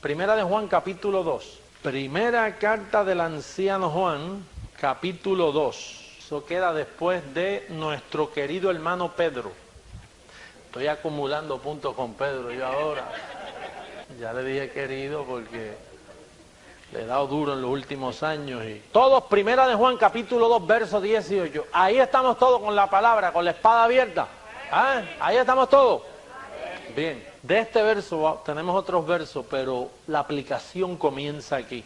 Primera de Juan, capítulo 2. Primera carta del anciano Juan, capítulo 2. Eso queda después de nuestro querido hermano Pedro. Estoy acumulando puntos con Pedro yo ahora. Ya le dije querido porque le he dado duro en los últimos años. Y todos, Primera de Juan, capítulo 2, verso 18. Ahí estamos todos con la palabra, con la espada abierta. ¿Ah? Ahí estamos todos. Bien, de este verso tenemos otros versos, pero la aplicación comienza aquí.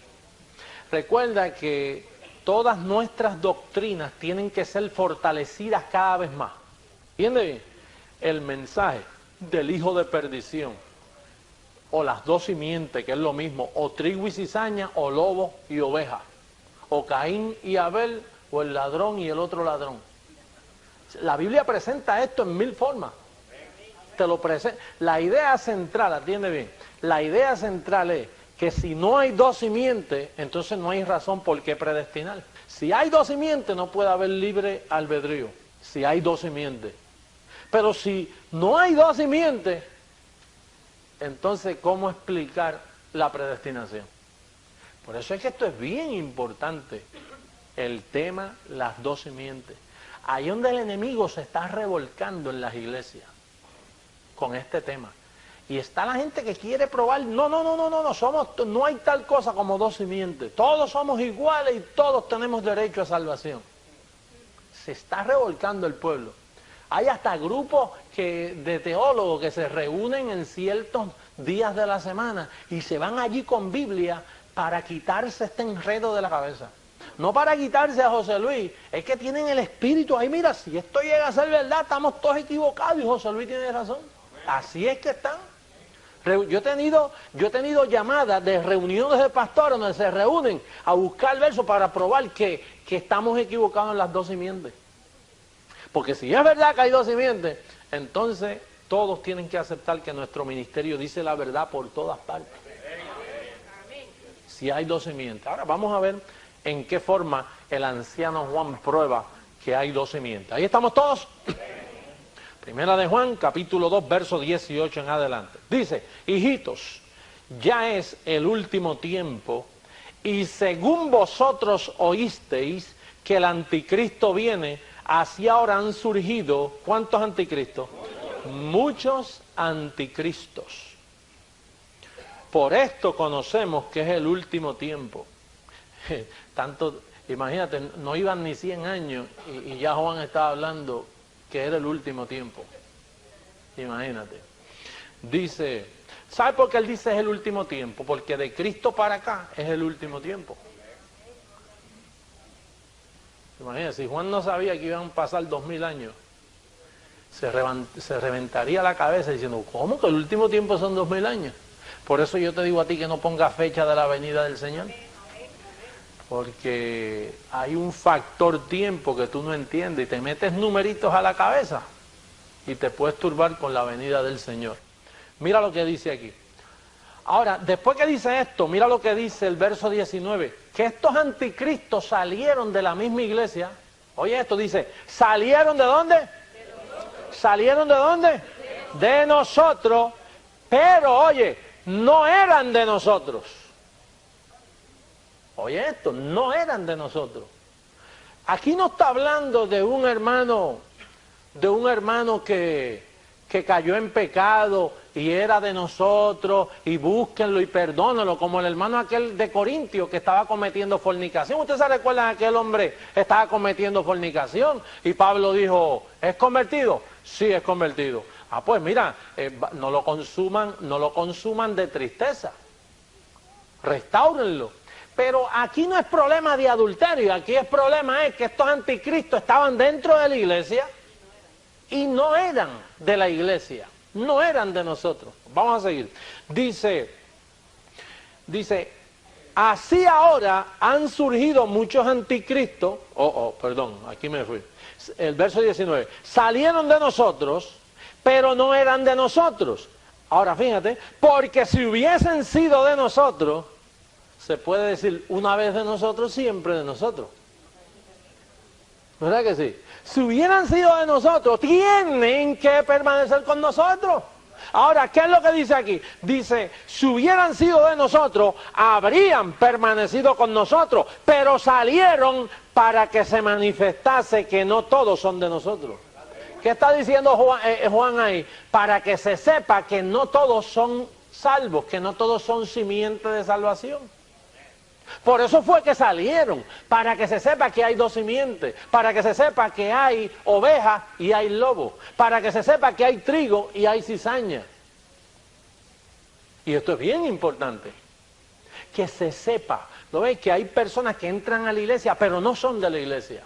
Recuerda que todas nuestras doctrinas tienen que ser fortalecidas cada vez más. ¿Entiende bien? El mensaje del hijo de perdición, o las dos simientes, que es lo mismo, o trigo y cizaña, o lobo y oveja, o Caín y Abel, o el ladrón y el otro ladrón. La Biblia presenta esto en 1000 formas. Te lo presenta. La idea central, atiende bien, la idea central es que si no hay dos simientes, entonces no hay razón por qué predestinar. Si hay dos simientes, no puede haber libre albedrío, si hay dos simientes. Pero si no hay dos simientes, entonces ¿cómo explicar la predestinación? Por eso es que esto es bien importante, el tema, las dos simientes. Ahí donde el enemigo se está revolcando en las iglesias con este tema. Y está la gente que quiere probar, no hay tal cosa como dos simientes. Todos somos iguales y todos tenemos derecho a salvación. Se está revolcando el pueblo. Hay hasta grupos de teólogos que se reúnen en ciertos días de la semana y se van allí con Biblia para quitarse este enredo de la cabeza. No para quitarse a José Luis, es que tienen el espíritu ahí, mira, si esto llega a ser verdad, estamos todos equivocados y José Luis tiene razón. Así es que están. Yo he tenido llamadas de reuniones de pastores donde se reúnen a buscar versos para probar que estamos equivocados en las dos simientes. Porque si es verdad que hay dos simientes, entonces todos tienen que aceptar que nuestro ministerio dice la verdad por todas partes. Si hay dos simientes. Ahora vamos a ver en qué forma el anciano Juan prueba que hay dos simientes. Ahí estamos todos. Primera de Juan, capítulo 2, verso 18 en adelante. Dice, hijitos, ya es el último tiempo, y según vosotros oísteis que el anticristo viene, así ahora han surgido, ¿cuántos anticristos? Muchos anticristos. Por esto conocemos que es el último tiempo. Tanto, imagínate, no iban ni 100 años y ya Juan estaba hablando que era el último tiempo. Imagínate. Dice, ¿sabe por qué él dice es el último tiempo? Porque de Cristo para acá es el último tiempo. Imagínate, si Juan no sabía que iban a pasar 2000 años, se reventaría la cabeza diciendo, ¿cómo que el último tiempo son 2000 años? Por eso yo te digo a ti que no pongas fecha de la venida del Señor. Porque hay un factor tiempo que tú no entiendes y te metes numeritos a la cabeza y te puedes turbar con la venida del Señor. Mira lo que dice aquí. Ahora, después que dice esto, mira lo que dice el verso 19, que estos anticristos salieron de la misma iglesia. Oye, esto dice, ¿salieron de dónde? ¿Salieron de dónde? De nosotros, pero oye, no eran de nosotros. Oye esto, no eran de nosotros. Aquí no está hablando de un hermano que cayó en pecado y era de nosotros y búsquenlo y perdónenlo, como el hermano aquel de Corintio que estaba cometiendo fornicación. ¿Ustedes se recuerdan que aquel hombre estaba cometiendo fornicación? Y Pablo dijo, ¿es convertido? Sí, es convertido. Ah, pues mira, no lo consuman de tristeza. Restáurenlo. Pero aquí no es problema de adulterio, aquí el problema es que estos anticristos estaban dentro de la iglesia y no eran de la iglesia, no eran de nosotros. Vamos a seguir. Dice, así ahora han surgido muchos anticristos, perdón, aquí me fui. El verso 19, salieron de nosotros, pero no eran de nosotros. Ahora fíjate, porque si hubiesen sido de nosotros, se puede decir una vez de nosotros, siempre de nosotros. ¿Verdad que sí? Si hubieran sido de nosotros, tienen que permanecer con nosotros. Ahora, ¿qué es lo que dice aquí? Dice, si hubieran sido de nosotros, habrían permanecido con nosotros, pero salieron para que se manifestase que no todos son de nosotros. ¿Qué está diciendo Juan ahí? Para que se sepa que no todos son salvos, que no todos son simientes de salvación. Por eso fue que salieron, para que se sepa que hay dos simientes, para que se sepa que hay ovejas y hay lobos, para que se sepa que hay trigo y hay cizaña. Y esto es bien importante, que se sepa. ¿No ves? Que hay personas que entran a la iglesia, pero no son de la iglesia.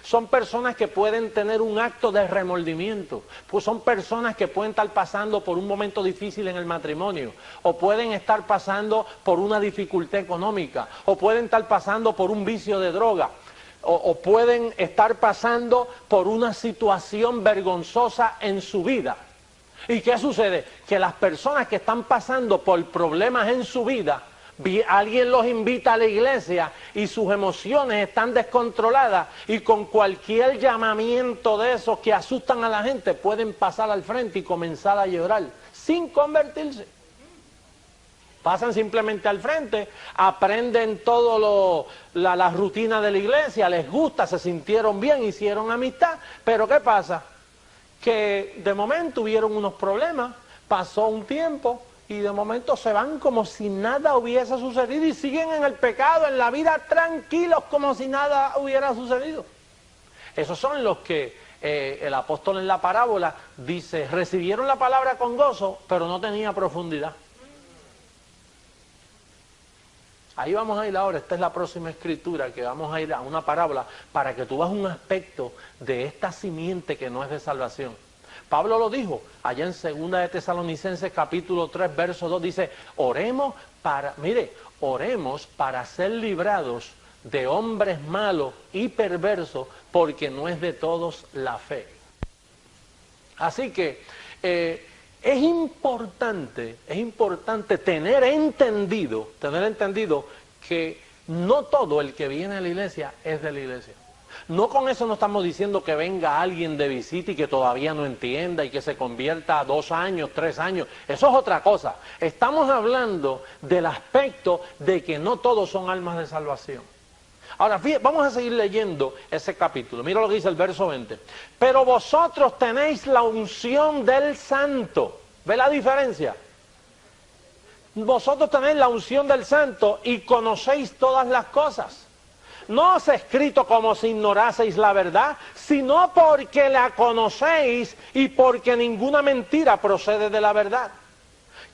Son personas que pueden tener un acto de remordimiento, pues son personas que pueden estar pasando por un momento difícil en el matrimonio, o pueden estar pasando por una dificultad económica, o pueden estar pasando por un vicio de droga, o pueden estar pasando por una situación vergonzosa en su vida. ¿Y qué sucede? Que las personas que están pasando por problemas en su vida, alguien los invita a la iglesia y sus emociones están descontroladas y con cualquier llamamiento de esos que asustan a la gente pueden pasar al frente y comenzar a llorar sin convertirse. Pasan simplemente al frente, aprenden todo la rutina de la iglesia, les gusta, se sintieron bien, hicieron amistad, pero ¿qué pasa? Que de momento hubieron unos problemas, pasó un tiempo, y de momento se van como si nada hubiese sucedido y siguen en el pecado, en la vida tranquilos como si nada hubiera sucedido. Esos son los que el apóstol en la parábola dice, recibieron la palabra con gozo, pero no tenía profundidad. Ahí vamos a ir ahora, esta es la próxima escritura, que vamos a ir a una parábola para que tú veas un aspecto de esta simiente que no es de salvación. Pablo lo dijo, allá en 2 de Tesalonicenses capítulo 3, verso 2, dice, oremos para ser librados de hombres malos y perversos, porque no es de todos la fe. Así que es importante tener entendido que no todo el que viene a la iglesia es de la iglesia. No con eso no estamos diciendo que venga alguien de visita y que todavía no entienda y que se convierta a 2 años, 3 años. Eso es otra cosa. Estamos hablando del aspecto de que no todos son almas de salvación. Ahora, fíjate, vamos a seguir leyendo ese capítulo. Mira lo que dice el verso 20. Pero vosotros tenéis la unción del Santo. ¿Ve la diferencia? Vosotros tenéis la unción del Santo y conocéis todas las cosas. No os he escrito como si ignoraseis la verdad, sino porque la conocéis y porque ninguna mentira procede de la verdad.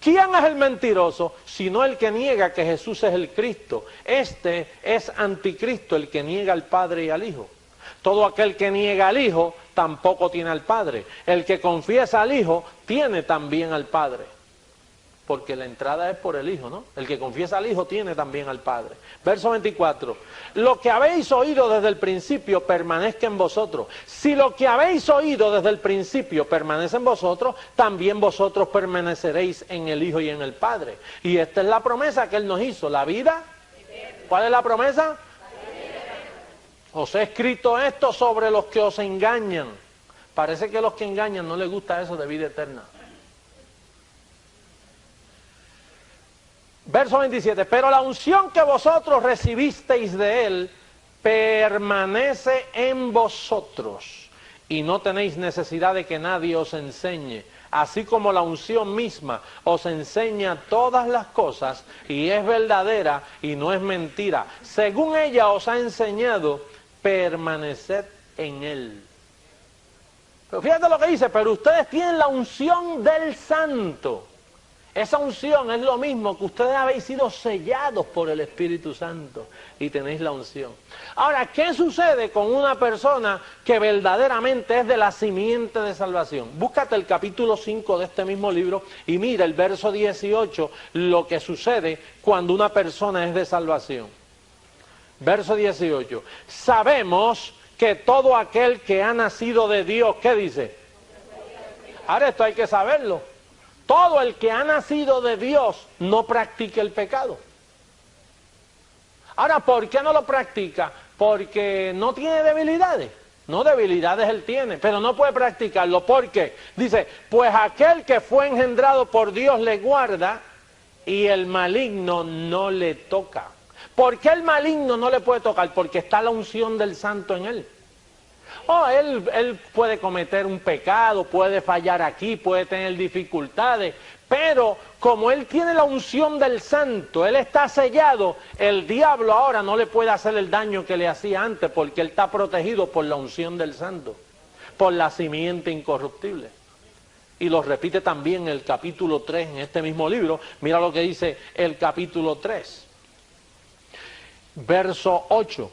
¿Quién es el mentiroso? Sino el que niega que Jesús es el Cristo. Este es anticristo, el que niega al Padre y al Hijo. Todo aquel que niega al Hijo tampoco tiene al Padre. El que confiesa al Hijo tiene también al Padre. Porque la entrada es por el Hijo, ¿no? El que confiesa al Hijo tiene también al Padre. Verso 24. Lo que habéis oído desde el principio permanezca en vosotros. Si lo que habéis oído desde el principio permanece en vosotros, también vosotros permaneceréis en el Hijo y en el Padre. Y esta es la promesa que Él nos hizo. La vida. ¿Cuál es la promesa? Os he escrito esto sobre los que os engañan. Parece que a los que engañan no les gusta eso de vida eterna. Verso 27, pero la unción que vosotros recibisteis de Él permanece en vosotros y no tenéis necesidad de que nadie os enseñe, así como la unción misma os enseña todas las cosas y es verdadera y no es mentira. Según ella os ha enseñado, permaneced en Él. Pero fíjate lo que dice, pero ustedes tienen la unción del Santo. Esa unción es lo mismo que ustedes habéis sido sellados por el Espíritu Santo y tenéis la unción. Ahora, ¿qué sucede con una persona que verdaderamente es de la simiente de salvación? Búscate el capítulo 5 de este mismo libro y mira el verso 18, lo que sucede cuando una persona es de salvación. Verso 18. Sabemos que todo aquel que ha nacido de Dios, ¿qué dice? Ahora esto hay que saberlo. Todo el que ha nacido de Dios no practica el pecado. Ahora, ¿por qué no lo practica? Porque no tiene debilidades. No, debilidades él tiene, pero no puede practicarlo. ¿Por qué? Dice, pues aquel que fue engendrado por Dios le guarda y el maligno no le toca. ¿Por qué el maligno no le puede tocar? Porque está la unción del santo en él. Él puede cometer un pecado, puede fallar aquí, puede tener dificultades, pero como él tiene la unción del santo, él está sellado, el diablo ahora no le puede hacer el daño que le hacía antes, porque él está protegido por la unción del santo, por la simiente incorruptible. Y lo repite también en el capítulo 3, en este mismo libro. Mira lo que dice el capítulo 3, verso 8.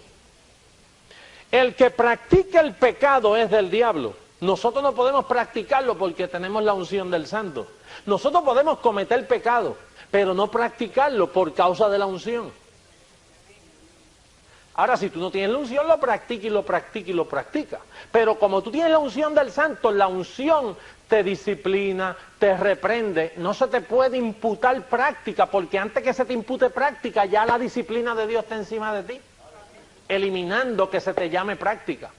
El que practica el pecado es del diablo. Nosotros no podemos practicarlo porque tenemos la unción del santo. Nosotros podemos cometer pecado, pero no practicarlo por causa de la unción. Ahora, si tú no tienes la unción, lo practica y lo practica y lo practica. Pero como tú tienes la unción del santo, la unción te disciplina, te reprende. No se te puede imputar práctica, porque antes que se te impute práctica, ya la disciplina de Dios está encima de ti, eliminando que se te llame práctica.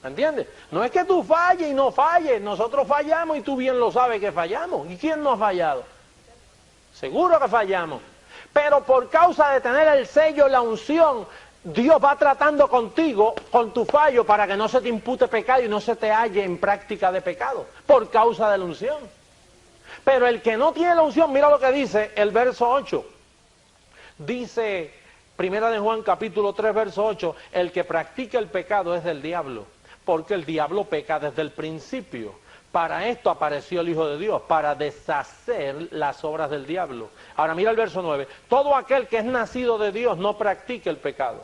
¿Entiendes? No es que tú falles y no falles, nosotros fallamos y tú bien lo sabes que fallamos. ¿Y quién no ha fallado? Seguro que fallamos. Pero por causa de tener el sello, la unción, Dios va tratando contigo, con tu fallo, para que no se te impute pecado y no se te halle en práctica de pecado, por causa de la unción. Pero el que no tiene la unción, mira lo que dice el verso 8. Dice, Primera de Juan capítulo 3, verso 8, el que practica el pecado es del diablo, porque el diablo peca desde el principio. Para esto apareció el Hijo de Dios, para deshacer las obras del diablo. Ahora mira el verso 9. Todo aquel que es nacido de Dios no practica el pecado.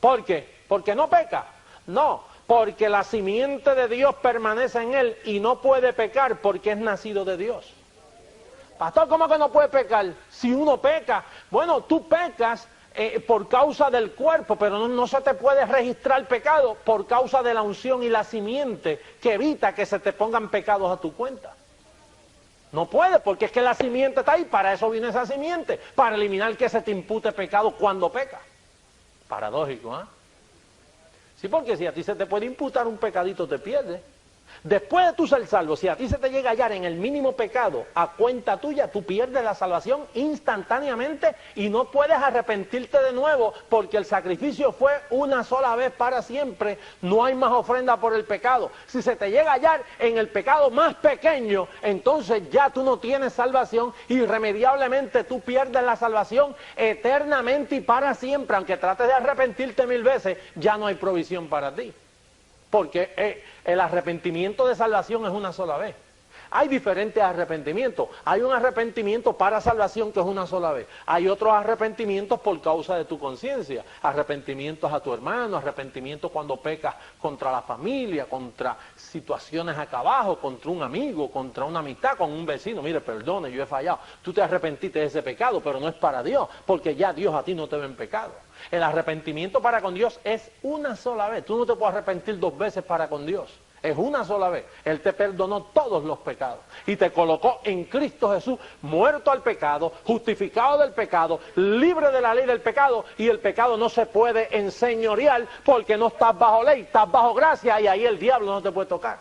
¿Por qué? ¿Porque no peca? No, porque la simiente de Dios permanece en él y no puede pecar porque es nacido de Dios. Pastor, ¿cómo que no puede pecar? Si uno peca, bueno, tú pecas por causa del cuerpo, pero no se te puede registrar pecado por causa de la unción y la simiente que evita que se te pongan pecados a tu cuenta. No puede, porque es que la simiente está ahí, para eso viene esa simiente, para eliminar que se te impute pecado cuando peca. Paradójico, ¿eh? Sí, porque si a ti se te puede imputar un pecadito, te pierdes. Después de tú ser salvo, si a ti se te llega a hallar en el mínimo pecado a cuenta tuya, tú pierdes la salvación instantáneamente y no puedes arrepentirte de nuevo, porque el sacrificio fue una sola vez para siempre. No hay más ofrenda por el pecado. Si se te llega a hallar en el pecado más pequeño, entonces ya tú no tienes salvación, irremediablemente tú pierdes la salvación eternamente y para siempre. Aunque trates de arrepentirte 1000 veces, ya no hay provisión para ti. Porque el arrepentimiento de salvación es una sola vez. Hay diferentes arrepentimientos. Hay un arrepentimiento para salvación que es una sola vez. Hay otros arrepentimientos por causa de tu conciencia. Arrepentimientos a tu hermano, arrepentimientos cuando pecas contra la familia, contra situaciones acá abajo, contra un amigo, contra una amistad, con un vecino. Mire, perdone, yo he fallado. Tú te arrepentiste de ese pecado, pero no es para Dios, porque ya Dios a ti no te ve en pecado. El arrepentimiento para con Dios es una sola vez. Tú no te puedes arrepentir 2 veces para con Dios. Es una sola vez. Él te perdonó todos los pecados y te colocó en Cristo Jesús, muerto al pecado, justificado del pecado, libre de la ley del pecado, y el pecado no se puede enseñorear porque no estás bajo ley, estás bajo gracia, y ahí el diablo no te puede tocar.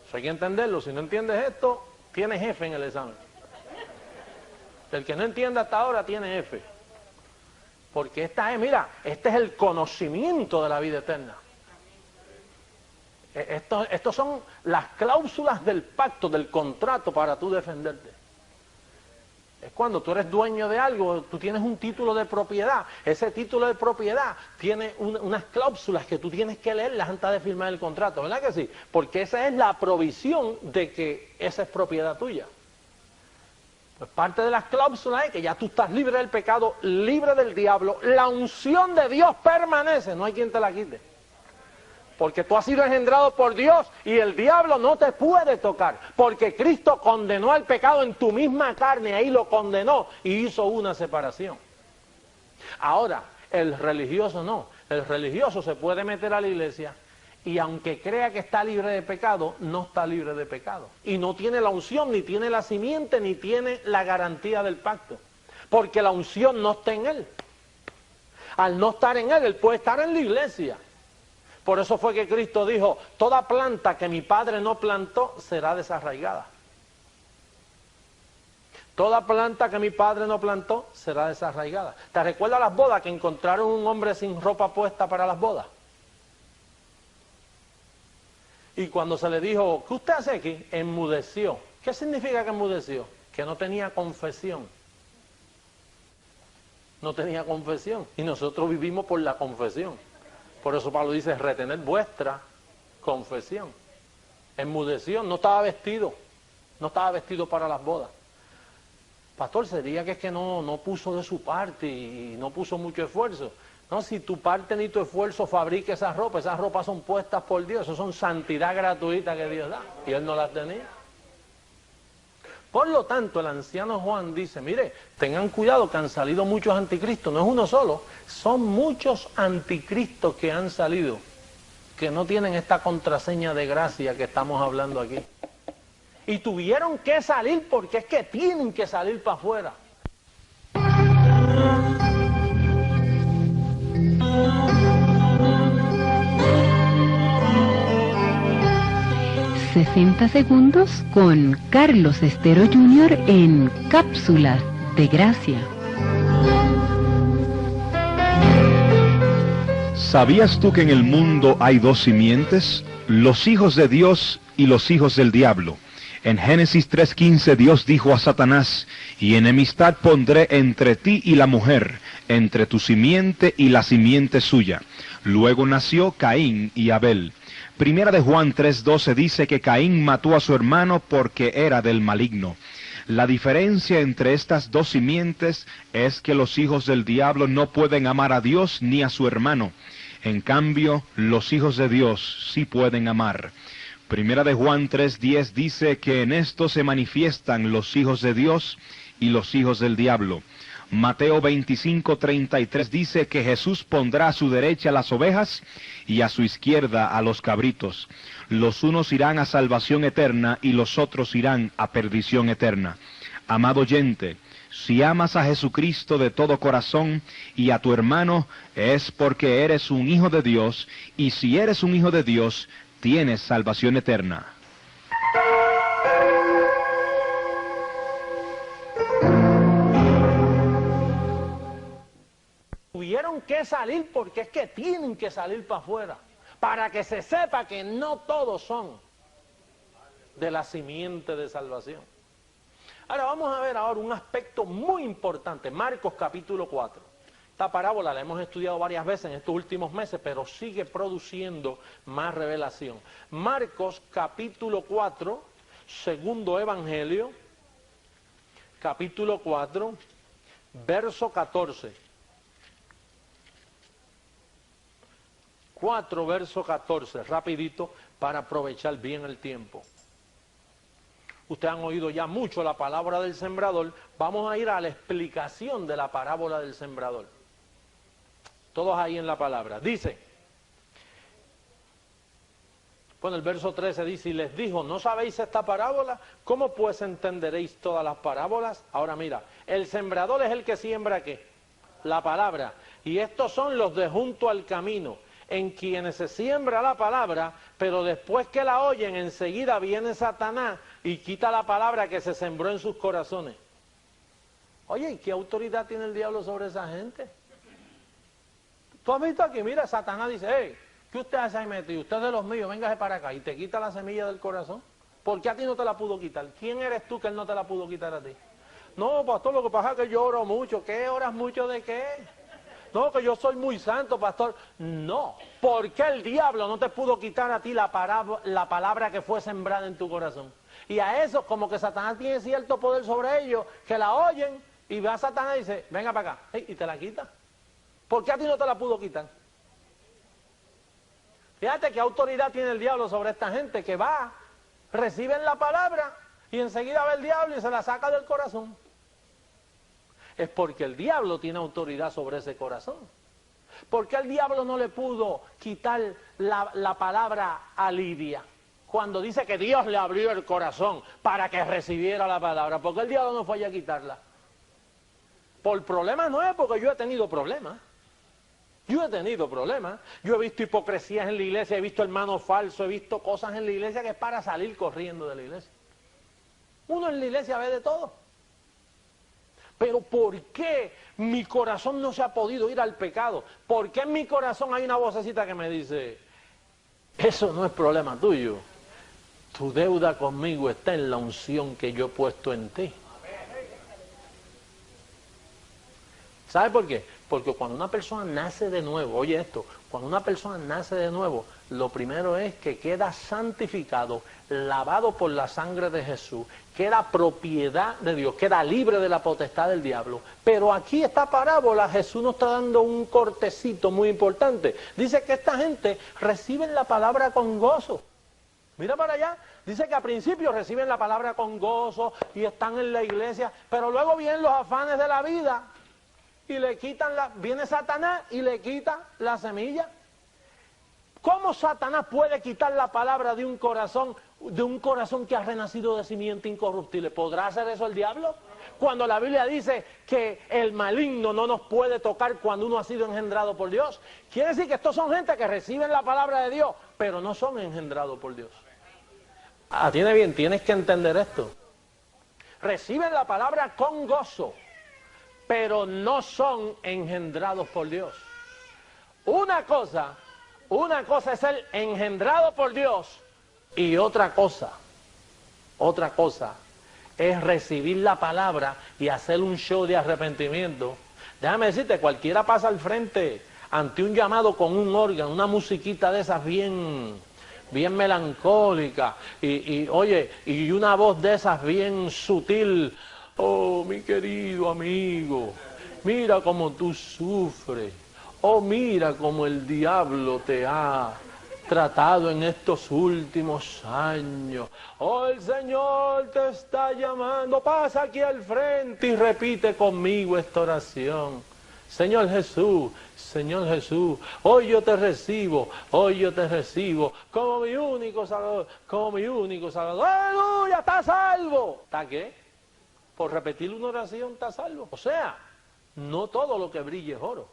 Eso hay que entenderlo. Si no entiendes esto, tienes F en el examen. El que no entienda hasta ahora tiene F. Porque este es el conocimiento de la vida eterna. Estos son las cláusulas del pacto, del contrato para tú defenderte. Es cuando tú eres dueño de algo, tú tienes un título de propiedad. Ese título de propiedad tiene unas cláusulas que tú tienes que leerlas antes de firmar el contrato, ¿verdad que sí? Porque esa es la provisión de que esa es propiedad tuya. Pues parte de las cláusulas es que ya tú estás libre del pecado, libre del diablo, la unción de Dios permanece, no hay quien te la quite. Porque tú has sido engendrado por Dios y el diablo no te puede tocar. Porque Cristo condenó al pecado en tu misma carne, ahí lo condenó y hizo una separación. Ahora, el religioso no. El religioso se puede meter a la iglesia y aunque crea que está libre de pecado, no está libre de pecado. Y no tiene la unción, ni tiene la simiente, ni tiene la garantía del pacto. Porque la unción no está en él. Al no estar en él, él puede estar en la iglesia. Por eso fue que Cristo dijo, toda planta que mi Padre no plantó será desarraigada. Toda planta que mi Padre no plantó será desarraigada. ¿Te recuerdas las bodas que encontraron un hombre sin ropa puesta para las bodas? Y cuando se le dijo, ¿qué usted hace aquí? Enmudeció. ¿Qué significa que enmudeció? Que no tenía confesión. No tenía confesión. Y nosotros vivimos por la confesión. Por eso Pablo dice, retened vuestra confesión. Enmudeció, no estaba vestido. No estaba vestido para las bodas. Pastor, sería que es que no puso de su parte y no puso mucho esfuerzo. No, si tu parte ni tu esfuerzo fabrica esas ropas son puestas por Dios, eso son santidad gratuita que Dios da. Y él no las tenía. Por lo tanto, el anciano Juan dice, mire, tengan cuidado que han salido muchos anticristos, no es uno solo, son muchos anticristos que han salido, que no tienen esta contraseña de gracia que estamos hablando aquí. Y tuvieron que salir porque es que tienen que salir para afuera. 60 segundos con Carlos Estero Jr. en Cápsulas de Gracia. ¿Sabías tú que en el mundo hay dos simientes? Los hijos de Dios y los hijos del diablo. En Génesis 3:15 Dios dijo a Satanás, y enemistad pondré entre ti y la mujer, entre tu simiente y la simiente suya. Luego nació Caín y Abel. Primera de Juan 3:12 dice que Caín mató a su hermano porque era del maligno. La diferencia entre estas dos simientes es que los hijos del diablo no pueden amar a Dios ni a su hermano. En cambio, los hijos de Dios sí pueden amar. Primera de Juan 3:10 dice que en esto se manifiestan los hijos de Dios y los hijos del diablo. Mateo 25:33 dice que Jesús pondrá a su derecha las ovejas y a su izquierda a los cabritos. Los unos irán a salvación eterna y los otros irán a perdición eterna. Amado oyente, si amas a Jesucristo de todo corazón y a tu hermano, es porque eres un hijo de Dios, y si eres un hijo de Dios, tienes salvación eterna. Tuvieron que salir porque es que tienen que salir para afuera, para que se sepa que no todos son de la simiente de salvación. Ahora vamos a ver ahora un aspecto muy importante, Marcos capítulo 4. Esta parábola la hemos estudiado varias veces en estos últimos meses, pero sigue produciendo más revelación. Marcos capítulo 4, segundo evangelio, capítulo 4, verso 14. 4, verso 14, rapidito, para aprovechar bien el tiempo. Ustedes han oído ya mucho la palabra del sembrador. Vamos a ir a la explicación de la parábola del sembrador. Todos ahí en la palabra. Dice, bueno, el verso 13 dice, y les dijo, ¿no sabéis esta parábola? ¿Cómo pues entenderéis todas las parábolas? Ahora mira, el sembrador es el que siembra ¿qué? La palabra. Y estos son los de junto al camino, en quienes se siembra la palabra, pero después que la oyen, enseguida viene Satanás y quita la palabra que se sembró en sus corazones. Oye, ¿y qué autoridad tiene el diablo sobre esa gente? Tú has visto aquí, mira, Satanás dice, hey, ¿qué usted hace ahí metido? Usted es de los míos, véngase para acá, y te quita la semilla del corazón. ¿Por qué a ti no te la pudo quitar? ¿Quién eres tú que él no te la pudo quitar a ti? No, pastor, lo que pasa es que yo oro mucho. ¿Qué oras mucho de qué? No, que yo soy muy santo, pastor. No, ¿por qué el diablo no te pudo quitar a ti la palabra que fue sembrada en tu corazón? Y a eso, como que Satanás tiene cierto poder sobre ellos, que la oyen, y va a Satanás y dice, venga para acá, y te la quita. ¿Por qué a ti no te la pudo quitar? Fíjate qué autoridad tiene el diablo sobre esta gente que va, reciben la palabra, y enseguida va el diablo y se la saca del corazón. Es porque el diablo tiene autoridad sobre ese corazón. ¿Por qué el diablo no le pudo quitar la palabra a Lidia? Cuando dice que Dios le abrió el corazón para que recibiera la palabra. ¿Por qué el diablo no fue a quitarla? Por problemas no es porque yo he tenido problemas. Yo he tenido problemas, yo he visto hipocresías en la iglesia, he visto hermanos falsos, he visto cosas en la iglesia que es para salir corriendo de la iglesia. Uno en la iglesia ve de todo. Pero ¿por qué mi corazón no se ha podido ir al pecado? ¿Por qué en mi corazón hay una vocecita que me dice, eso no es problema tuyo, tu deuda conmigo está en la unción que yo he puesto en ti? ¿Sabe por qué? Porque cuando una persona nace de nuevo, oye esto, cuando una persona nace de nuevo, lo primero es que queda santificado, lavado por la sangre de Jesús, queda propiedad de Dios, queda libre de la potestad del diablo. Pero aquí esta parábola, Jesús nos está dando un cortecito muy importante. Dice que esta gente recibe la palabra con gozo. Mira para allá, dice que al principio reciben la palabra con gozo y están en la iglesia, pero luego vienen los afanes de la vida. Y le quitan viene Satanás y le quita la semilla. ¿Cómo Satanás puede quitar la palabra de un corazón que ha renacido de simiente incorruptible? ¿Podrá hacer eso el diablo? Cuando la Biblia dice que el maligno no nos puede tocar cuando uno ha sido engendrado por Dios. Quiere decir que estos son gente que reciben la palabra de Dios, pero no son engendrados por Dios. Atiende bien, tienes que entender esto. Reciben la palabra con gozo, pero no son engendrados por Dios. Una cosa es ser engendrado por Dios y otra cosa es recibir la palabra y hacer un show de arrepentimiento. Déjame decirte, cualquiera pasa al frente ante un llamado con un órgano, una musiquita de esas bien melancólica y una voz de esas bien sutil. Oh, mi querido amigo, mira cómo tú sufres. Oh, mira cómo el diablo te ha tratado en estos últimos años. Oh, el Señor te está llamando. Pasa aquí al frente y repite conmigo esta oración. Señor Jesús, hoy yo te recibo como mi único Salvador, ¡Aleluya! ¡Estás salvo! ¿Está qué? Por repetir una oración está salvo. O sea, no todo lo que brille es oro.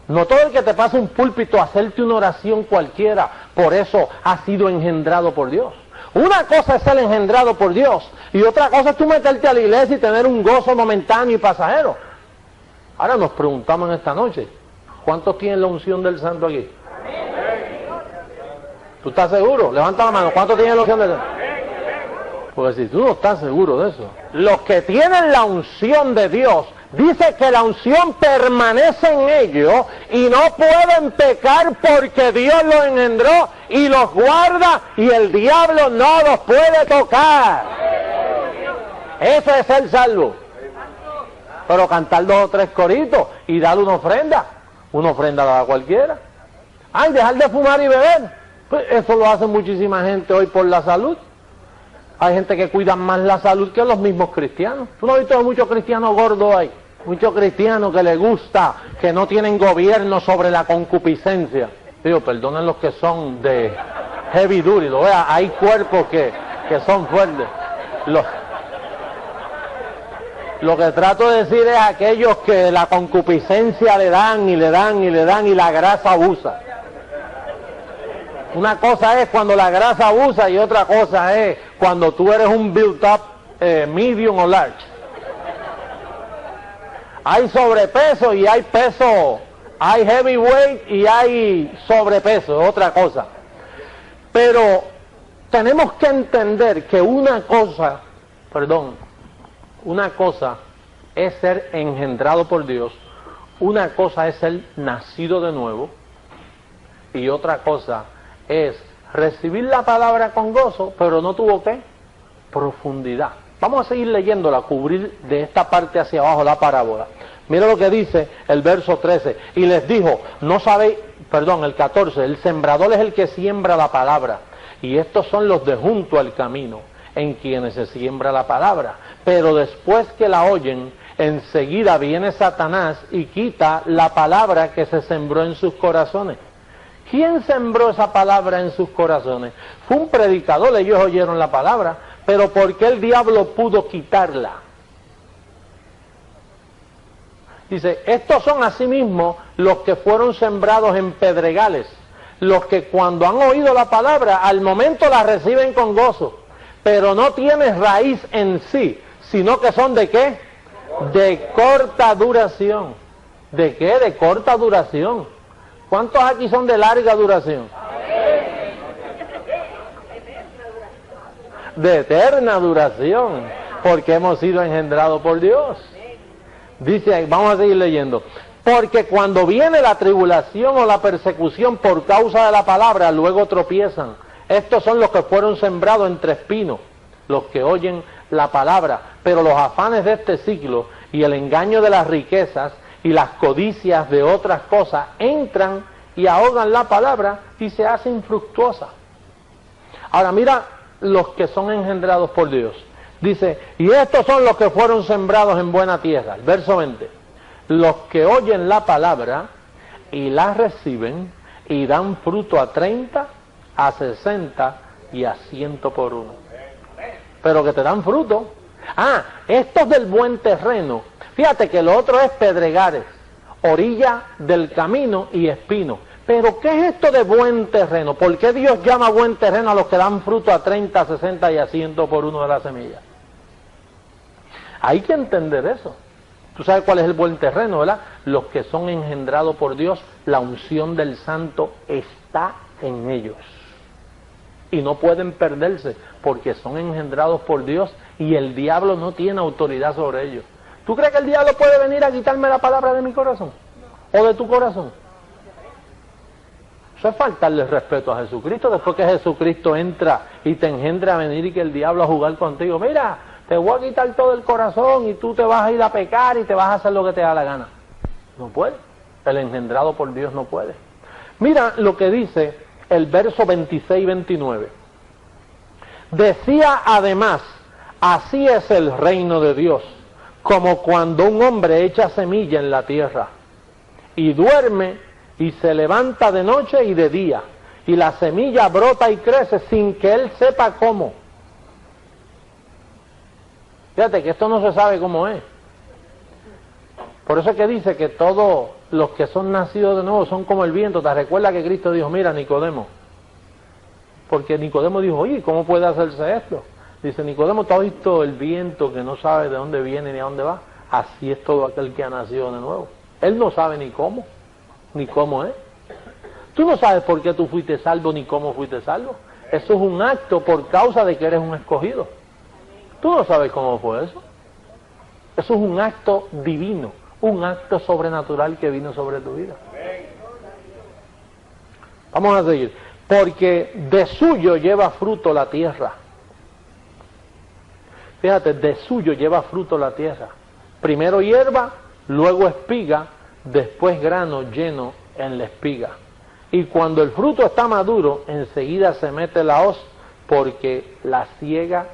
No todo el que te pase un púlpito a hacerte una oración cualquiera, por eso ha sido engendrado por Dios. Una cosa es ser engendrado por Dios y otra cosa es tú meterte a la iglesia y tener un gozo momentáneo y pasajero. Ahora nos preguntamos en esta noche, ¿cuántos tienen la unción del Santo aquí? ¿Tú estás seguro? Levanta la mano, ¿cuántos tienen la unción del Santo? Porque si tú no estás seguro de eso. Los que tienen la unción de Dios, dice que la unción permanece en ellos y no pueden pecar porque Dios los engendró y los guarda y el diablo no los puede tocar. Eso es ser salvo. Pero cantar 2 o 3 coritos y dar una ofrenda la da cualquiera. Ay, dejar de fumar y beber. Pues eso lo hace muchísima gente hoy por la salud. Hay gente que cuida más la salud que los mismos cristianos. ¿Tú no has visto muchos cristianos gordos ahí? Muchos cristianos que les gusta, que no tienen gobierno sobre la concupiscencia. Digo, perdonen los que son de heavy duty, lo vea, hay cuerpos que son fuertes. Lo que trato de decir es aquellos que la concupiscencia le dan y la grasa abusa. Una cosa es cuando la grasa abusa y otra cosa es cuando tú eres un built up medium o large. Hay sobrepeso y hay peso, hay heavyweight y hay sobrepeso, otra cosa. Pero tenemos que entender que una cosa es ser engendrado por Dios, una cosa es ser nacido de nuevo y otra cosa es recibir la palabra con gozo, pero no tuvo ¿qué? Profundidad. Vamos a seguir leyéndola, cubrir de esta parte hacia abajo la parábola. Mira lo que dice el verso 13. Y les dijo, el 14, el sembrador es el que siembra la palabra. Y estos son los de junto al camino, en quienes se siembra la palabra. Pero después que la oyen, enseguida viene Satanás y quita la palabra que se sembró en sus corazones. ¿Quién sembró esa palabra en sus corazones? Fue un predicador, ellos oyeron la palabra, pero ¿por qué el diablo pudo quitarla? Dice, estos son asimismo los que fueron sembrados en pedregales, los que cuando han oído la palabra, al momento la reciben con gozo, pero no tienen raíz en sí, sino que son ¿de qué? De corta duración. ¿De qué? De corta duración. ¿Cuántos aquí son de larga duración? De eterna duración, porque hemos sido engendrados por Dios. Dice, vamos a seguir leyendo. Porque cuando viene la tribulación o la persecución por causa de la palabra, luego tropiezan. Estos son los que fueron sembrados entre espinos, los que oyen la palabra, pero los afanes de este siglo y el engaño de las riquezas y las codicias de otras cosas entran y ahogan la palabra y se hace infructuosa. Ahora mira los que son engendrados por Dios. Dice, y estos son los que fueron sembrados en buena tierra. El verso 20. Los que oyen la palabra y la reciben y dan fruto a 30, a 60 y a 100 por uno. Pero que te dan fruto. Ah, estos del buen terreno. Fíjate que lo otro es pedregales, orilla del camino y espino. Pero ¿qué es esto de buen terreno? ¿Por qué Dios llama buen terreno a los que dan fruto a 30, a 60 y a 100 por uno de la semilla? Hay que entender eso. Tú sabes cuál es el buen terreno, ¿verdad? Los que son engendrados por Dios, la unción del Santo está en ellos. Y no pueden perderse porque son engendrados por Dios y el diablo no tiene autoridad sobre ellos. ¿Tú crees que el diablo puede venir a quitarme la palabra de mi corazón? ¿O de tu corazón? Eso es faltarle respeto a Jesucristo después que Jesucristo entra y te engendra a venir y que el diablo a jugar contigo. Mira, te voy a quitar todo el corazón y tú te vas a ir a pecar y te vas a hacer lo que te da la gana. No puede. El engendrado por Dios no puede. Mira lo que dice el verso 26 y 29. Decía además, así es el reino de Dios, como cuando un hombre echa semilla en la tierra y duerme y se levanta de noche y de día, y la semilla brota y crece sin que él sepa cómo. Fíjate que esto no se sabe cómo es. Por eso es que dice que todos los que son nacidos de nuevo son como el viento. ¿Te recuerdas que Cristo dijo, mira, Nicodemo? Porque Nicodemo dijo, oye, ¿cómo puede hacerse esto? Dice, Nicodemo, ¿tú has visto el viento que no sabe de dónde viene ni a dónde va? Así es todo aquel que ha nacido de nuevo. Él no sabe ni cómo es. Tú no sabes por qué tú fuiste salvo ni cómo fuiste salvo. Eso es un acto por causa de que eres un escogido. Tú no sabes cómo fue eso. Eso es un acto divino, un acto sobrenatural que vino sobre tu vida. Vamos a seguir. Porque de suyo lleva fruto la tierra. Fíjate, de suyo lleva fruto la tierra. Primero hierba, luego espiga, después grano lleno en la espiga. Y cuando el fruto está maduro, enseguida se mete la hoz, porque la siega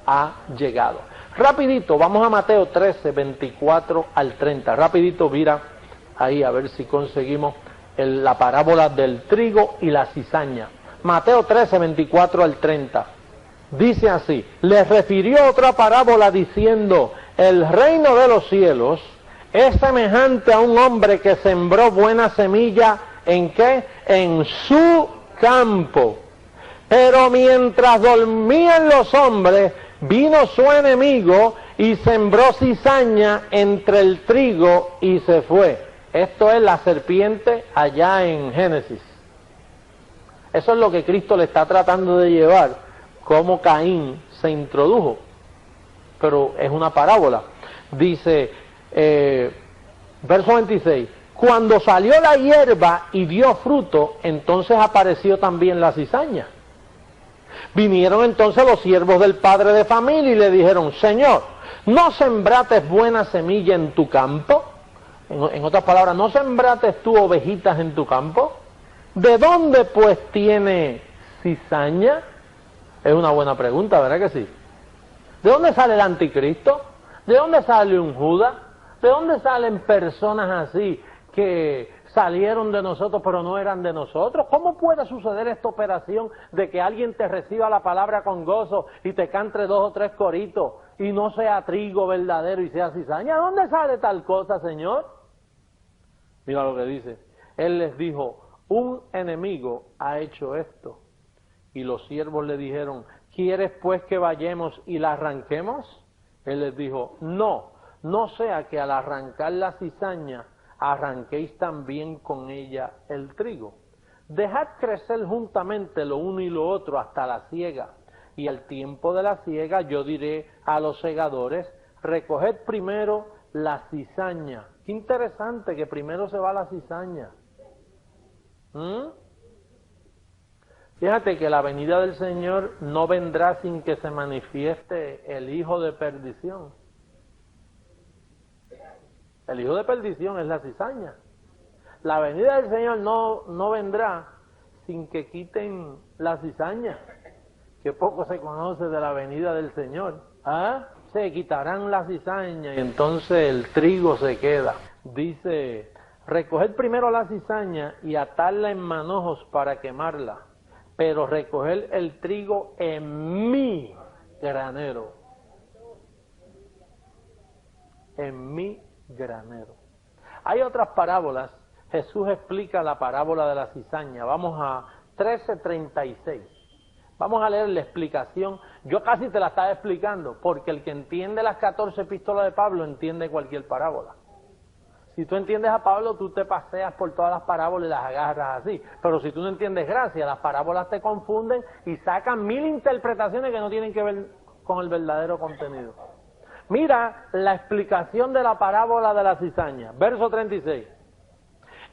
ha llegado. Rapidito, vamos a Mateo 13, 24 al 30. Rapidito, mira ahí a ver si conseguimos la parábola del trigo y la cizaña. Mateo 13, 24 al 30. Dice así, les refirió otra parábola diciendo, el reino de los cielos es semejante a un hombre que sembró buena semilla, ¿en qué? En su campo. Pero mientras dormían los hombres, vino su enemigo y sembró cizaña entre el trigo y se fue. Esto es la serpiente allá en Génesis. Eso es lo que Cristo le está tratando de llevar, cómo Caín se introdujo. Pero es una parábola. Dice, verso 26, cuando salió la hierba y dio fruto, entonces apareció también la cizaña. Vinieron entonces los siervos del padre de familia y le dijeron, Señor, ¿no sembraste buena semilla en tu campo? En otras palabras, ¿no sembraste tú ovejitas en tu campo? ¿De dónde pues tiene cizaña? Es una buena pregunta, ¿verdad que sí? ¿De dónde sale el anticristo? ¿De dónde sale un Judas? ¿De dónde salen personas así que salieron de nosotros pero no eran de nosotros? ¿Cómo puede suceder esta operación de que alguien te reciba la palabra con gozo y te cante 2 o 3 coritos y no sea trigo verdadero y sea cizaña? ¿De dónde sale tal cosa, Señor? Mira lo que dice. Él les dijo, un enemigo ha hecho esto. Y los siervos le dijeron, ¿quieres pues que vayamos y la arranquemos? Él les dijo, no, no sea que al arrancar la cizaña arranquéis también con ella el trigo. Dejad crecer juntamente lo uno y lo otro hasta la siega. Y al tiempo de la siega yo diré a los segadores, recoged primero la cizaña. Qué interesante que primero se va la cizaña. Fíjate que la venida del Señor no vendrá sin que se manifieste el hijo de perdición. El hijo de perdición es la cizaña. La venida del Señor no vendrá sin que quiten la cizaña. Que poco se conoce de la venida del Señor. Se quitarán la cizaña y entonces el trigo se queda. Dice, recoged primero la cizaña y atarla en manojos para quemarla, pero recoged el trigo en mi granero. En mi granero. Hay otras parábolas. Jesús explica la parábola de la cizaña. Vamos a 13:36. Vamos a leer la explicación. Yo casi te la estaba explicando, porque el que entiende las 14 epístolas de Pablo entiende cualquier parábola. Si tú entiendes a Pablo, tú te paseas por todas las parábolas y las agarras así. Pero si tú no entiendes gracia, las parábolas te confunden y sacan 1000 interpretaciones que no tienen que ver con el verdadero contenido. Mira la explicación de la parábola de la cizaña. Verso 36.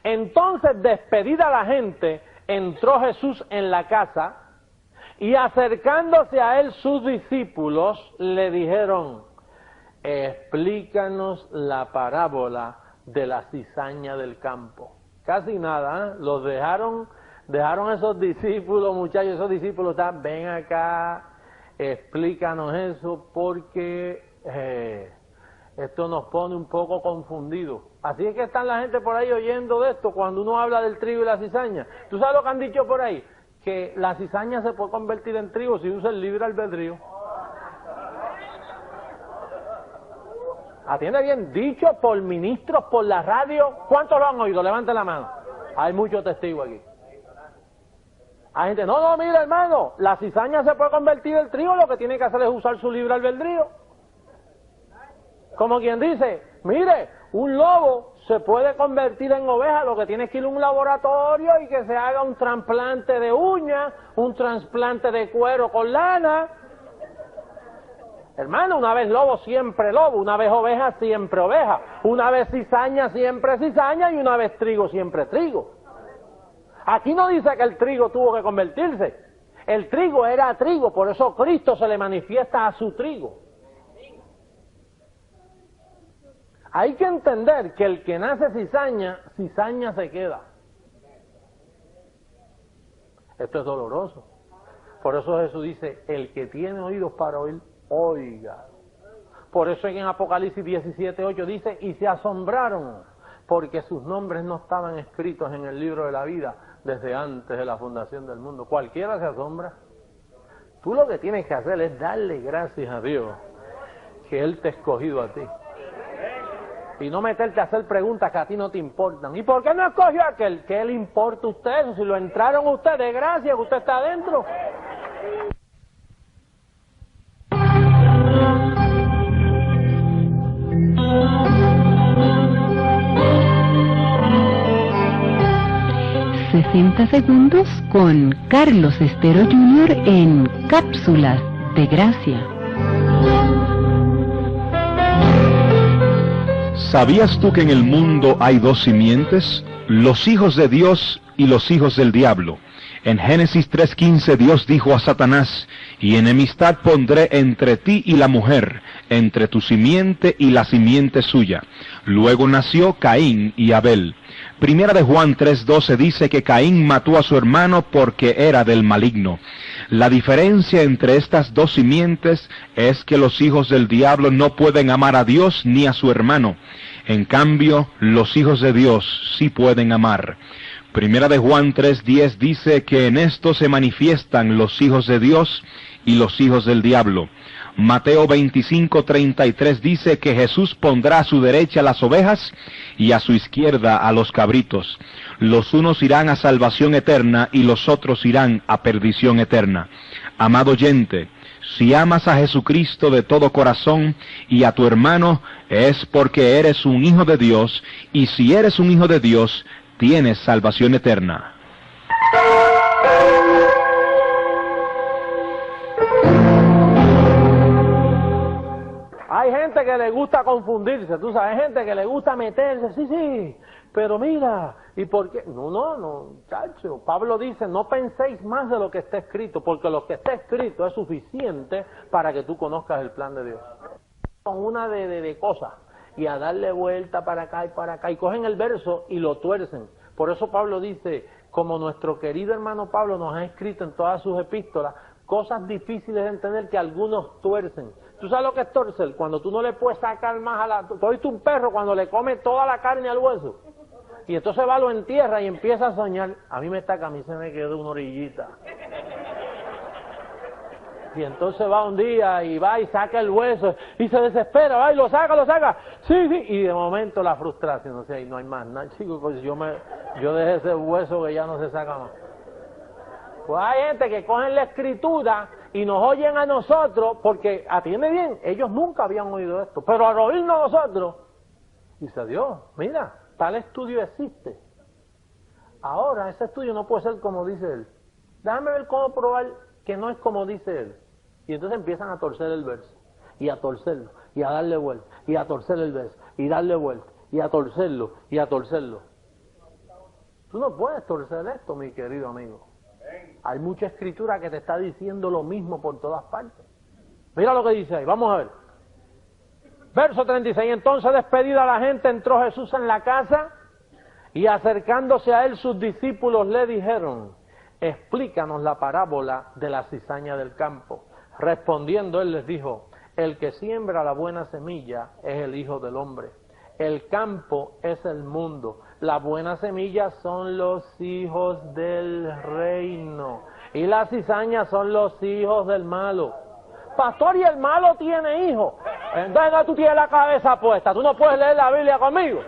Entonces, despedida la gente, entró Jesús en la casa y acercándose a él sus discípulos le dijeron, explícanos la parábola de la cizaña del campo. Casi nada, los dejaron esos discípulos, muchachos, esos discípulos están, ven acá, explícanos eso porque esto nos pone un poco confundidos. Así es que están la gente por ahí oyendo de esto cuando uno habla del trigo y la cizaña. ¿Tú sabes lo que han dicho por ahí? Que la cizaña se puede convertir en trigo si usa el libre albedrío. Atiende bien, dicho por ministros por la radio. ¿Cuántos lo han oído? Levanten la mano. Hay muchos testigos aquí. Hay gente, no, mira hermano, la cizaña se puede convertir en trigo, lo que tiene que hacer es usar su libre albedrío. Como quien dice, mire, un lobo se puede convertir en oveja, lo que tiene que ir a un laboratorio y que se haga un trasplante de uñas, un trasplante de cuero con lana. Hermano, una vez lobo, siempre lobo, una vez oveja, siempre oveja, una vez cizaña, siempre cizaña y una vez trigo, siempre trigo. Aquí no dice que el trigo tuvo que convertirse, el trigo era trigo, por eso Cristo se le manifiesta a su trigo. Hay que entender que el que nace cizaña, cizaña se queda. Esto es doloroso. Por eso Jesús dice, el que tiene oídos para oír, oiga. Por eso en Apocalipsis 17:8 dice, y se asombraron, porque sus nombres no estaban escritos en el libro de la vida desde antes de la fundación del mundo. Cualquiera se asombra. Tú lo que tienes que hacer es darle gracias a Dios que Él te ha escogido a ti. Y no meterte a hacer preguntas que a ti no te importan. ¿Y por qué no escogió a aquel? ¿Qué le importa a usted? Si lo entraron ustedes, gracias que usted está adentro. ...60 segundos con Carlos Estero Jr. en Cápsulas de Gracia. ¿Sabías tú que en el mundo hay dos simientes? Los hijos de Dios y los hijos del diablo. En Génesis 3:15 Dios dijo a Satanás, y enemistad pondré entre ti y la mujer, entre tu simiente y la simiente suya. Luego nació Caín y Abel. Primera de Juan 3:12 dice que Caín mató a su hermano porque era del maligno. La diferencia entre estas dos simientes es que los hijos del diablo no pueden amar a Dios ni a su hermano. En cambio, los hijos de Dios sí pueden amar. Primera de Juan 3:10 dice que en esto se manifiestan los hijos de Dios y los hijos del diablo. Mateo 25:33 dice que Jesús pondrá a su derecha las ovejas y a su izquierda a los cabritos. Los unos irán a salvación eterna y los otros irán a perdición eterna. Amado oyente, si amas a Jesucristo de todo corazón y a tu hermano, es porque eres un hijo de Dios, y si eres un hijo de Dios, tienes salvación eterna. Hay gente que le gusta confundirse, tú sabes, hay gente que le gusta meterse, sí, pero mira, ¿y por qué? No, chacho. Pablo dice, no penséis más de lo que está escrito, porque lo que está escrito es suficiente para que tú conozcas el plan de Dios. Con una de cosas, y a darle vuelta para acá, y cogen el verso y lo tuercen. Por eso Pablo dice, como nuestro querido hermano Pablo nos ha escrito en todas sus epístolas, cosas difíciles de entender que algunos tuercen. ¿Tú sabes lo que es torcer? Cuando tú no le puedes sacar más a la... ¿Tú has visto un perro cuando le come toda la carne al hueso? Y entonces va, lo entierra y empieza a soñar. A mí se me quedó una orillita. Y entonces va un día y va y saca el hueso y se desespera, va y lo saca. Sí, y de momento la frustración, o sea, y no hay más nada, chicos, pues yo dejé ese hueso que ya no se saca más. Pues hay gente que cogen la escritura y nos oyen a nosotros, porque atiende bien, ellos nunca habían oído esto, pero al oírnos a nosotros, dice Dios, mira, tal estudio existe. Ahora ese estudio no puede ser como dice él. Déjame ver cómo probar que no es como dice él. Y entonces empiezan a torcer el verso, y a torcerlo, y a darle vuelta, y a torcer el verso, y darle vuelta, y a torcerlo, y a torcerlo. Tú no puedes torcer esto, mi querido amigo. Hay mucha escritura que te está diciendo lo mismo por todas partes. Mira lo que dice ahí, vamos a ver. Verso 36, entonces despedida la gente, entró Jesús en la casa, y acercándose a él sus discípulos le dijeron, explícanos la parábola de la cizaña del campo. Respondiendo él les dijo, el que siembra la buena semilla es el Hijo del Hombre. El campo es el mundo. La buena semilla son los hijos del reino. Y las cizañas son los hijos del malo. Pastor, y el malo tiene hijos. Entonces no, tú tienes la cabeza puesta. Tú no puedes leer la Biblia conmigo.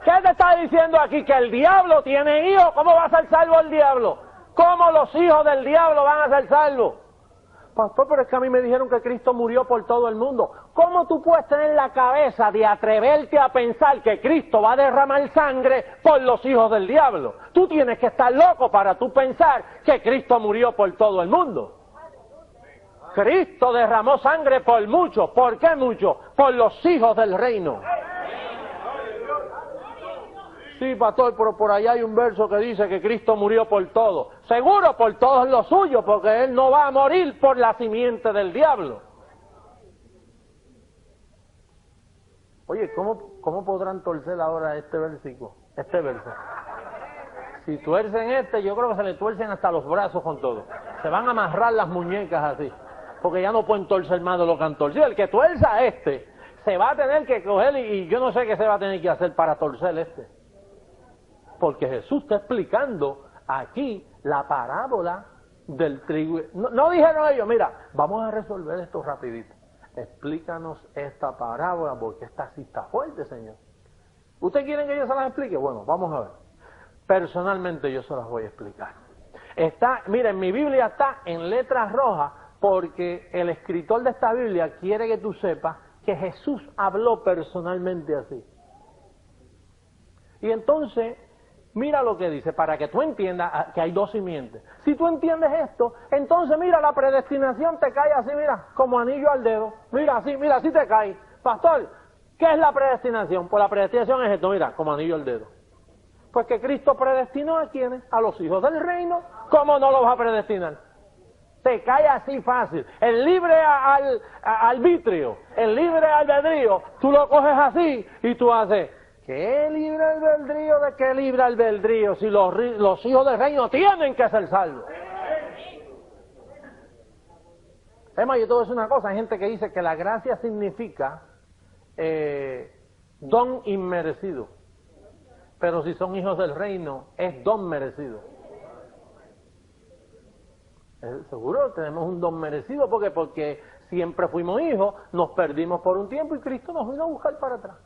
¿Qué te está diciendo aquí? ¿Que el diablo tiene hijos? ¿Cómo va a ser salvo el diablo? ¿Cómo los hijos del diablo van a ser salvos? Pastor, pero es que a mí me dijeron que Cristo murió por todo el mundo. ¿Cómo tú puedes tener la cabeza de atreverte a pensar que Cristo va a derramar sangre por los hijos del diablo? Tú tienes que estar loco para tú pensar que Cristo murió por todo el mundo. Cristo derramó sangre por muchos. ¿Por qué muchos? Por los hijos del reino. Sí, pastor, pero por allá hay un verso que dice que Cristo murió por todos. Seguro por todos los suyos, porque Él no va a morir por la simiente del diablo. Oye, ¿cómo podrán torcer ahora este versículo? Este verso. Si tuercen este, yo creo que se le tuercen hasta los brazos con todo. Se van a amarrar las muñecas así, porque ya no pueden torcer más de lo que han torcido. El que tuerza este, se va a tener que coger y yo no sé qué se va a tener que hacer para torcer este. Porque Jesús está explicando aquí la parábola del trigo. No dijeron ellos, mira, vamos a resolver esto rapidito. Explícanos esta parábola, porque esta sí está fuerte, Señor. ¿Ustedes quieren que yo se las explique? Bueno, vamos a ver. Personalmente yo se las voy a explicar. Mira, en mi Biblia está en letras rojas, porque el escritor de esta Biblia quiere que tú sepas que Jesús habló personalmente así. Y entonces, mira lo que dice, para que tú entiendas que hay dos simientes. Si tú entiendes esto, entonces mira, la predestinación te cae así, mira, como anillo al dedo. Mira, así te cae. Pastor, ¿qué es la predestinación? Pues la predestinación es esto, mira, como anillo al dedo. Pues que Cristo predestinó a quienes, a los hijos del reino. ¿Cómo no los va a predestinar? Te cae así fácil. El libre arbitrio, el libre albedrío, tú lo coges así y tú haces... ¿Qué libre albedrío de qué libre albedrío? Si los hijos del reino tienen que ser salvos. Es más, yo te voy a decir una cosa, hay gente que dice que la gracia significa don inmerecido. Pero si son hijos del reino, es don merecido. Seguro tenemos un don merecido, porque siempre fuimos hijos, nos perdimos por un tiempo y Cristo nos vino a buscar para atrás.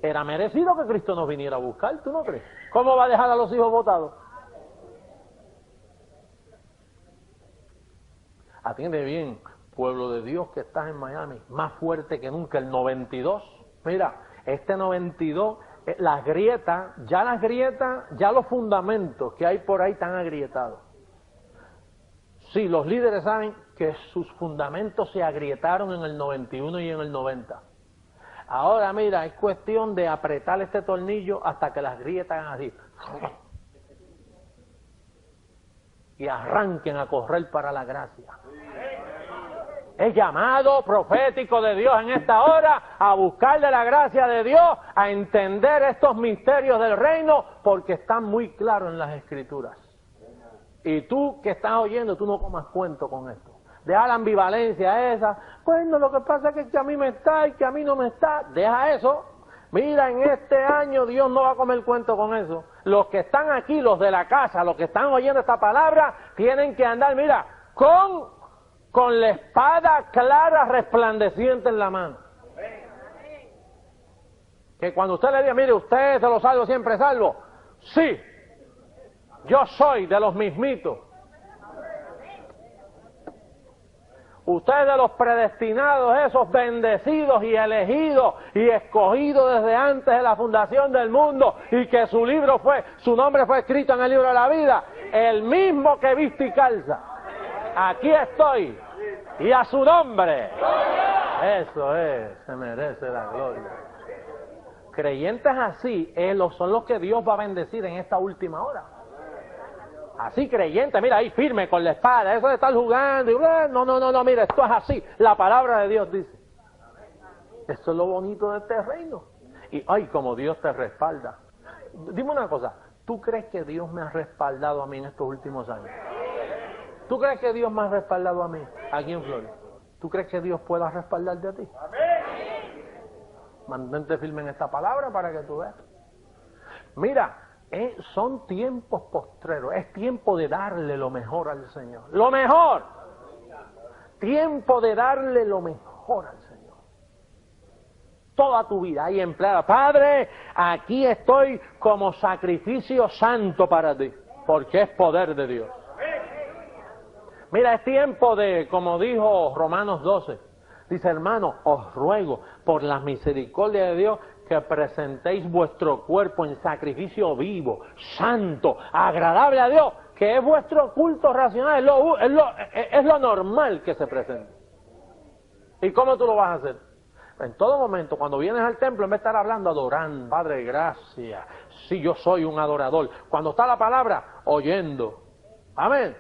Era merecido que Cristo nos viniera a buscar, ¿tú no crees? ¿Cómo va a dejar a los hijos botados? Atiende bien, pueblo de Dios que estás en Miami, más fuerte que nunca, el 92. Mira, este 92, las grietas, ya los fundamentos que hay por ahí están agrietados. Sí, los líderes saben que sus fundamentos se agrietaron en el 91 y en el 90. Ahora mira, es cuestión de apretar este tornillo hasta que las grietas hagan así. Y arranquen a correr para la gracia. Es llamado profético de Dios en esta hora a buscar de la gracia de Dios, a entender estos misterios del reino, porque están muy claros en las Escrituras. Y tú que estás oyendo, tú no comas cuento con esto. Deja la ambivalencia esa. Bueno, lo que pasa es que a mí me está y que a mí no me está. Deja eso. Mira, en este año Dios no va a comer cuento con eso. Los que están aquí, los de la casa, los que están oyendo esta palabra, tienen que andar, mira, con la espada clara resplandeciente en la mano. Que cuando usted le diga, mire, usted es de los salvos siempre salvo. Sí, yo soy de los mismitos. Usted es de los predestinados, esos bendecidos y elegidos y escogidos desde antes de la fundación del mundo, y que su nombre fue escrito en el libro de la vida, el mismo que viste y calza. Aquí estoy, y a su nombre. Eso es, se merece la gloria. Creyentes así son los que Dios va a bendecir en esta última hora. Así creyentes, mira ahí firme con la espada, eso de estar jugando, y no, mira, esto es así, la palabra de Dios dice. Eso es lo bonito de este reino. Y ay, como Dios te respalda. Dime una cosa, ¿tú crees que Dios me ha respaldado a mí en estos últimos años? ¿Tú crees que Dios me ha respaldado a mí aquí en Florida? ¿Tú crees que Dios pueda respaldarte a ti? Mantente firme en esta palabra para que tú veas. Mira, son tiempos postreros, es tiempo de darle lo mejor al Señor. ¡Lo mejor! Tiempo de darle lo mejor al Señor. Toda tu vida ahí empleada. Padre, aquí estoy como sacrificio santo para ti, porque es poder de Dios. Mira, es tiempo de, como dijo Romanos 12, dice, hermano, os ruego por la misericordia de Dios que presentéis vuestro cuerpo en sacrificio vivo, santo, agradable a Dios, que es vuestro culto racional, es lo normal que se presente. ¿Y cómo tú lo vas a hacer? En todo momento, cuando vienes al templo, en vez de estar hablando, adorando, Padre, gracias, sí, yo soy un adorador. Cuando está la palabra, oyendo. Amén.